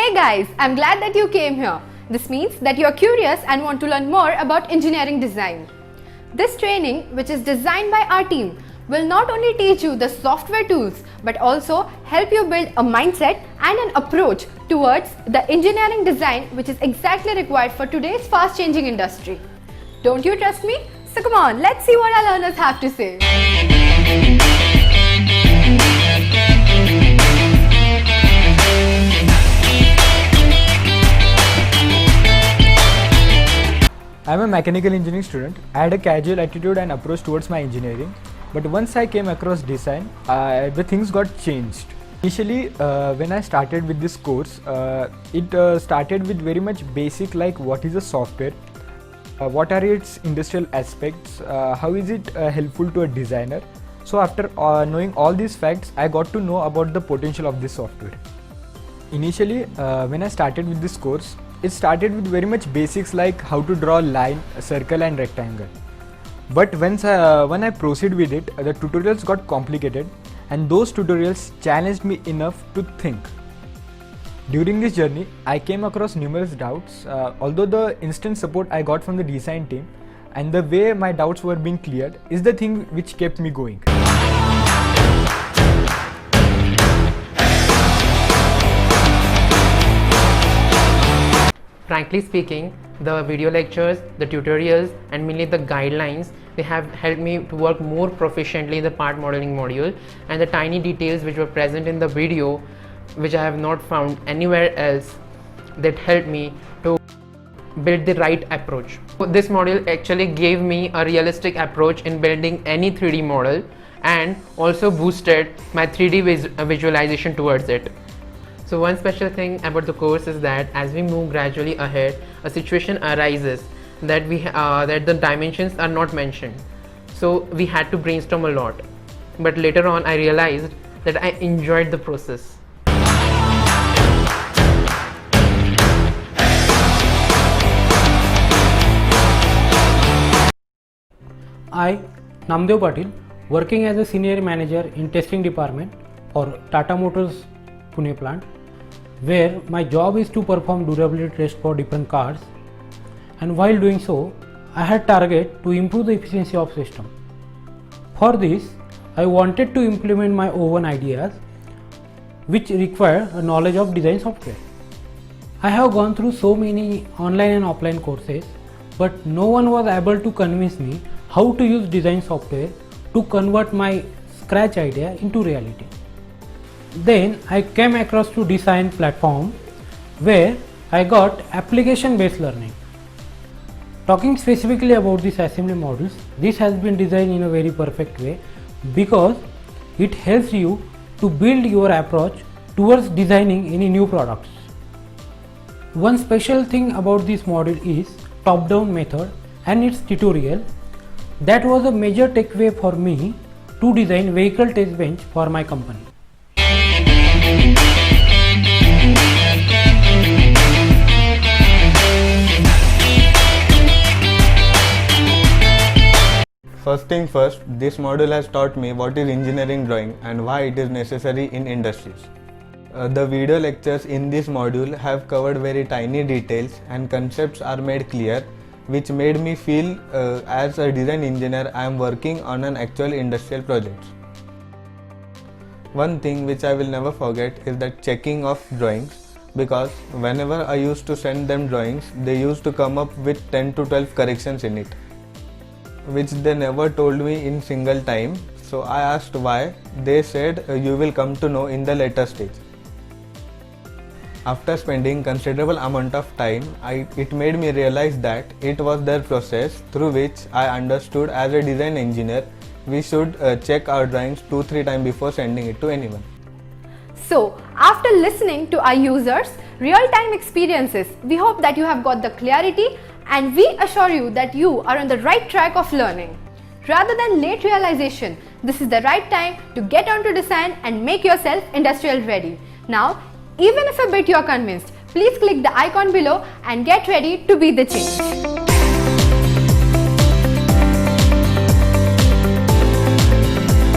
Hey guys, I'm glad that you came here. This means that you are curious and want to learn more about engineering design. This training, which is designed by our team, will not only teach you the software tools but also help you build a mindset and an approach towards the engineering design which is exactly required for today's fast changing industry. Don't you trust me? So come on, let's see what our learners have to say. I'm a mechanical engineering student. I had a casual attitude and approach towards my engineering, but once I came across design, the things got changed. Initially, when I started with this course, it started with very much basic, like what is a software, what are its industrial aspects, how is it helpful to a designer. So after knowing all these facts, I got to know about the potential of this software. Initially, when I started with this course, it started with very much basics like how to draw a line, a circle and rectangle. But when I proceed with it, the tutorials got complicated and those tutorials challenged me enough to think. During this journey, I came across numerous doubts, although the instant support I got from the design team and the way my doubts were being cleared is the thing which kept me going. Frankly speaking, the video lectures, the tutorials and mainly the guidelines, they have helped me to work more proficiently in the part modeling module, and the tiny details which were present in the video which I have not found anywhere else, that helped me to build the right approach. This module actually gave me a realistic approach in building any 3D model and also boosted my 3D visualization towards it. So one special thing about the course is that as we move gradually ahead, a situation arises that that the dimensions are not mentioned. So we had to brainstorm a lot. But later on I realized that I enjoyed the process. I, Namdev Patil, working as a senior manager in testing department for Tata Motors Pune plant, where my job is to perform durability tests for different cars, and while doing so, I had target to improve the efficiency of system. For this, I wanted to implement my own ideas which require a knowledge of design software. I have gone through so many online and offline courses, but no one was able to convince me how to use design software to convert my scratch idea into reality. Then I came across to design platform where I got application based learning. Talking specifically about these assembly modules, this has been designed in a very perfect way because it helps you to build your approach towards designing any new products. One special thing about this module is top-down method and its tutorial. That was a major takeaway for me to design vehicle test bench for my company. First thing first, this module has taught me what is engineering drawing and why it is necessary in industries. The video lectures in this module have covered very tiny details and concepts are made clear, which made me feel as a design engineer I am working on an actual industrial project. One thing which I will never forget is that checking of drawings, because whenever I used to send them drawings, they used to come up with 10 to 12 corrections in it, which they never told me in single time. So I asked why. They said you will come to know in the later stage. After spending considerable amount of time, it made me realize that it was their process through which I understood as a design engineer we should check our drawings 2-3 times before sending it to anyone. So, after listening to our users' real-time experiences, we hope that you have got the clarity, and we assure you that you are on the right track of learning. Rather than late realization, this is the right time to get onto design and make yourself industrial ready. Now, even if a bit you are convinced, please click the icon below and get ready to be the change.